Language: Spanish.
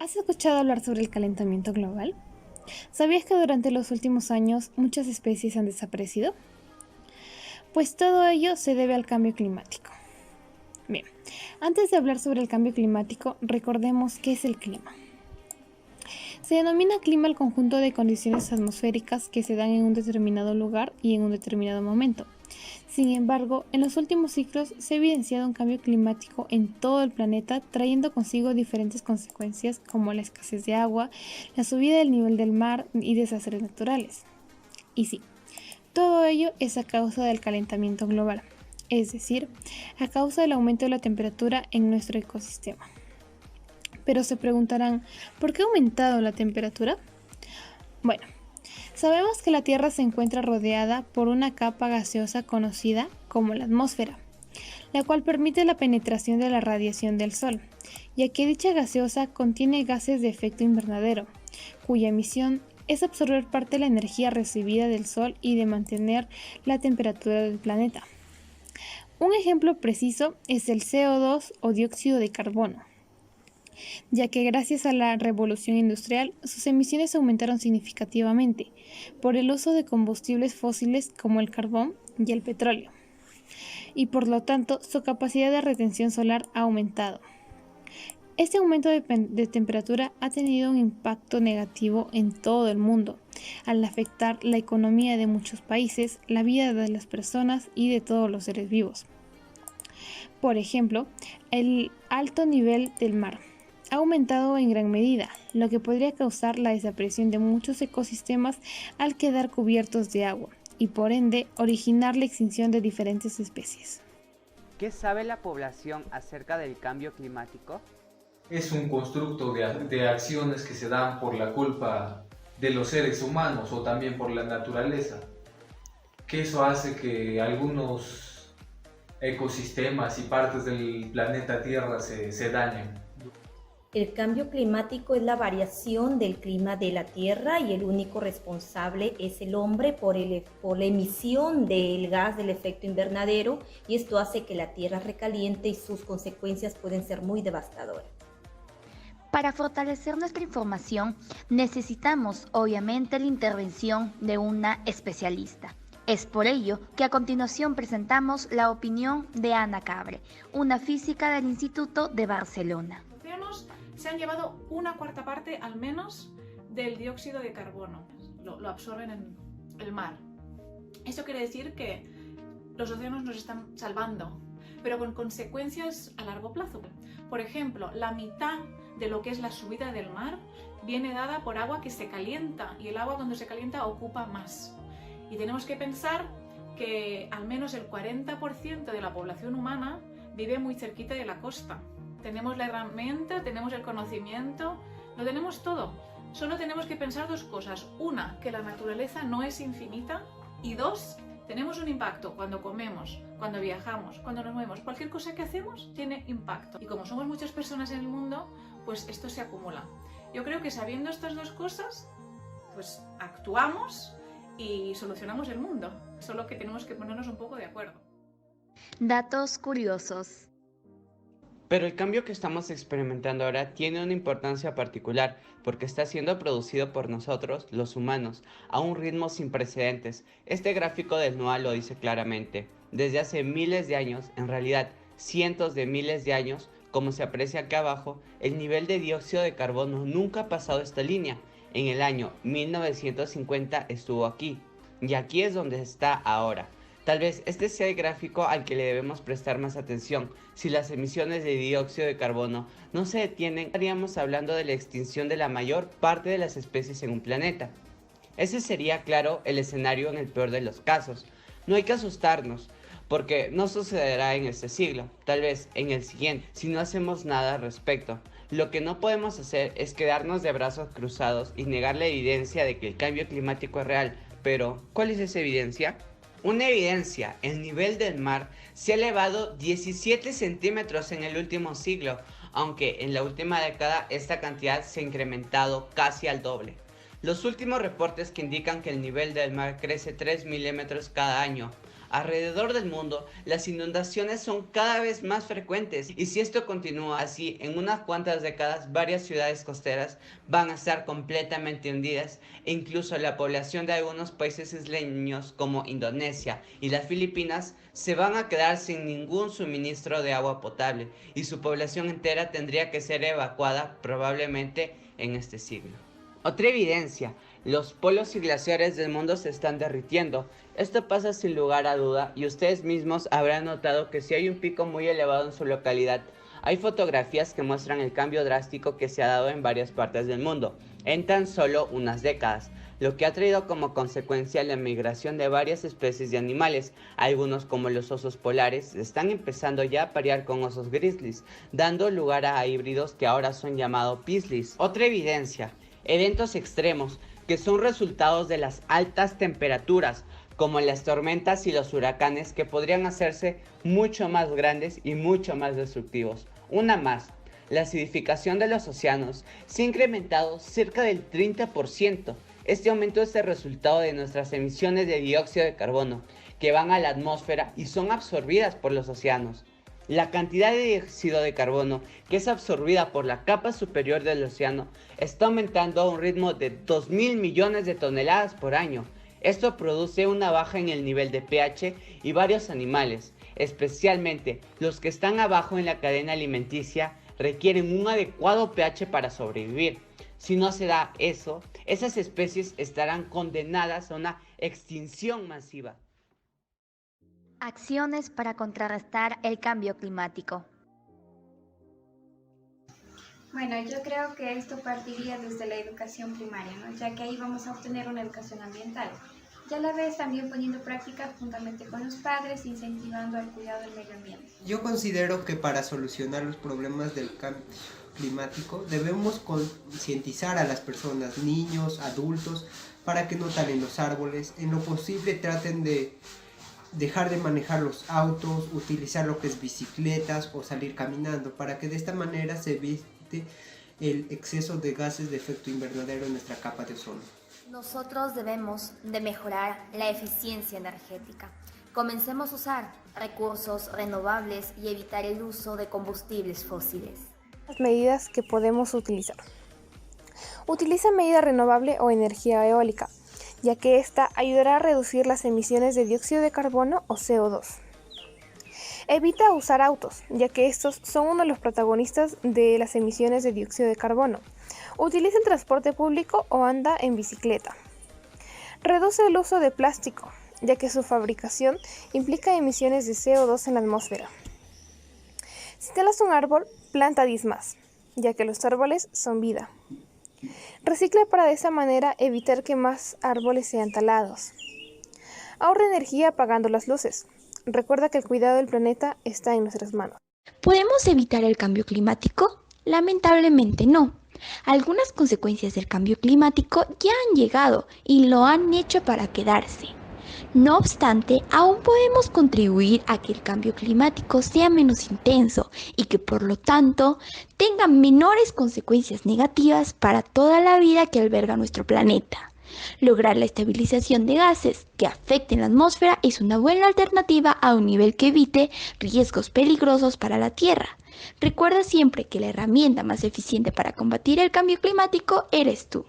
¿Has escuchado hablar sobre el calentamiento global? ¿Sabías que durante los últimos años muchas especies han desaparecido? Pues todo ello se debe al cambio climático. Bien, antes de hablar sobre el cambio climático, recordemos qué es el clima. Se denomina clima el conjunto de condiciones atmosféricas que se dan en un determinado lugar y en un determinado momento. Sin embargo, en los últimos ciclos se ha evidenciado un cambio climático en todo el planeta, trayendo consigo diferentes consecuencias como la escasez de agua, la subida del nivel del mar y desastres naturales. Y sí, todo ello es a causa del calentamiento global, es decir, a causa del aumento de la temperatura en nuestro ecosistema. Pero se preguntarán, ¿por qué ha aumentado la temperatura? Bueno, sabemos que la Tierra se encuentra rodeada por una capa gaseosa conocida como la atmósfera, la cual permite la penetración de la radiación del Sol, ya que dicha gaseosa contiene gases de efecto invernadero, cuya emisión es absorber parte de la energía recibida del Sol y de mantener la temperatura del planeta. Un ejemplo preciso es el CO2 o dióxido de carbono, ya que gracias a la revolución industrial sus emisiones aumentaron significativamente por el uso de combustibles fósiles como el carbón y el petróleo, y por lo tanto su capacidad de retención solar ha aumentado. Este aumento de temperatura ha tenido un impacto negativo en todo el mundo, al afectar la economía de muchos países, la vida de las personas y de todos los seres vivos. Por ejemplo, el alto nivel del mar ha aumentado en gran medida, lo que podría causar la desaparición de muchos ecosistemas al quedar cubiertos de agua y por ende originar la extinción de diferentes especies. ¿Qué sabe la población acerca del cambio climático? Es un constructo de acciones que se dan por la culpa de los seres humanos o también por la naturaleza, que eso hace que algunos ecosistemas y partes del planeta Tierra se dañen. El cambio climático es la variación del clima de la Tierra y el único responsable es el hombre por la emisión del gas del efecto invernadero, y esto hace que la Tierra recaliente y sus consecuencias pueden ser muy devastadoras. Para fortalecer nuestra información, necesitamos obviamente la intervención de una especialista. Es por ello que a continuación presentamos la opinión de Ana Cabre, una física del Instituto de Barcelona. Los océanos se han llevado una cuarta parte al menos del dióxido de carbono, lo absorben en el mar. Eso quiere decir que los océanos nos están salvando, pero con consecuencias a largo plazo. Por ejemplo, la mitad de lo que es la subida del mar viene dada por agua que se calienta, y el agua cuando se calienta ocupa más. Y tenemos que pensar que al menos el 40% de la población humana vive muy cerquita de la costa. Tenemos la herramienta, tenemos el conocimiento, lo tenemos todo. Solo tenemos que pensar dos cosas. Una, que la naturaleza no es infinita, y dos, tenemos un impacto cuando comemos, cuando viajamos, cuando nos movemos. Cualquier cosa que hacemos tiene impacto. Y como somos muchas personas en el mundo, pues esto se acumula. Yo creo que sabiendo estas dos cosas, pues actuamos y solucionamos el mundo. Solo que tenemos que ponernos un poco de acuerdo. Datos curiosos. Pero el cambio que estamos experimentando ahora tiene una importancia particular porque está siendo producido por nosotros, los humanos, a un ritmo sin precedentes. Este gráfico del NOAA lo dice claramente. Desde hace miles de años, en realidad cientos de miles de años, como se aprecia acá abajo, el nivel de dióxido de carbono nunca ha pasado esta línea. En el año 1950 estuvo aquí, y aquí es donde está ahora. Tal vez este sea el gráfico al que le debemos prestar más atención. Si las emisiones de dióxido de carbono no se detienen, estaríamos hablando de la extinción de la mayor parte de las especies en un planeta. Ese sería, claro, el escenario en el peor de los casos. No hay que asustarnos, porque no sucederá en este siglo, tal vez en el siguiente, si no hacemos nada al respecto. Lo que no podemos hacer es quedarnos de brazos cruzados y negar la evidencia de que el cambio climático es real. Pero, ¿cuál es esa evidencia? Una evidencia, el nivel del mar se ha elevado 17 centímetros en el último siglo, aunque en la última década esta cantidad se ha incrementado casi al doble. Los últimos reportes que indican que el nivel del mar crece 3 milímetros cada año. Alrededor del mundo, las inundaciones son cada vez más frecuentes y si esto continúa así, en unas cuantas décadas, varias ciudades costeras van a estar completamente hundidas e incluso la población de algunos países isleños como Indonesia y las Filipinas se van a quedar sin ningún suministro de agua potable y su población entera tendría que ser evacuada probablemente en este siglo. Otra evidencia, los polos y glaciares del mundo se están derritiendo. Esto pasa sin lugar a duda y ustedes mismos habrán notado que si hay un pico muy elevado en su localidad, hay fotografías que muestran el cambio drástico que se ha dado en varias partes del mundo, en tan solo unas décadas, lo que ha traído como consecuencia la migración de varias especies de animales. Algunos, como los osos polares, están empezando ya a parear con osos grizzlies, dando lugar a híbridos que ahora son llamados pislis. Otra evidencia, eventos extremos que son resultados de las altas temperaturas, como las tormentas y los huracanes, que podrían hacerse mucho más grandes y mucho más destructivos. Una más, la acidificación de los océanos se ha incrementado cerca del 30%. Este aumento es el resultado de nuestras emisiones de dióxido de carbono, que van a la atmósfera y son absorbidas por los océanos. La cantidad de dióxido de carbono que es absorbida por la capa superior del océano está aumentando a un ritmo de 2.000 millones de toneladas por año. Esto produce una baja en el nivel de pH y varios animales, especialmente los que están abajo en la cadena alimenticia, requieren un adecuado pH para sobrevivir. Si no se da eso, esas especies estarán condenadas a una extinción masiva. Acciones para contrarrestar el cambio climático. Bueno, yo creo que esto partiría desde la educación primaria, ¿no? Ya que ahí vamos a obtener una educación ambiental. Y a la vez también poniendo práctica juntamente con los padres, incentivando al cuidado del medio ambiente. Yo considero que para solucionar los problemas del cambio climático debemos concientizar a las personas, niños, adultos, para que no talen los árboles, en lo posible traten de dejar de manejar los autos, utilizar lo que es bicicletas o salir caminando, para que de esta manera se evite el exceso de gases de efecto invernadero en nuestra capa de ozono. Nosotros debemos de mejorar la eficiencia energética. Comencemos a usar recursos renovables y evitar el uso de combustibles fósiles. Las medidas que podemos utilizar. Utiliza medida renovable o energía eólica, ya que esta ayudará a reducir las emisiones de dióxido de carbono o CO2. Evita usar autos, ya que estos son uno de los protagonistas de las emisiones de dióxido de carbono. Utiliza el transporte público o anda en bicicleta. Reduce el uso de plástico, ya que su fabricación implica emisiones de CO2 en la atmósfera. Si talas un árbol, planta 10 más, ya que los árboles son vida. Recicla para de esa manera evitar que más árboles sean talados. Ahorra energía apagando las luces. Recuerda que el cuidado del planeta está en nuestras manos. ¿Podemos evitar el cambio climático? Lamentablemente no. Algunas consecuencias del cambio climático ya han llegado y lo han hecho para quedarse. No obstante, aún podemos contribuir a que el cambio climático sea menos intenso y que por lo tanto tenga menores consecuencias negativas para toda la vida que alberga nuestro planeta. Lograr la estabilización de gases que afecten la atmósfera es una buena alternativa a un nivel que evite riesgos peligrosos para la Tierra. Recuerda siempre que la herramienta más eficiente para combatir el cambio climático eres tú.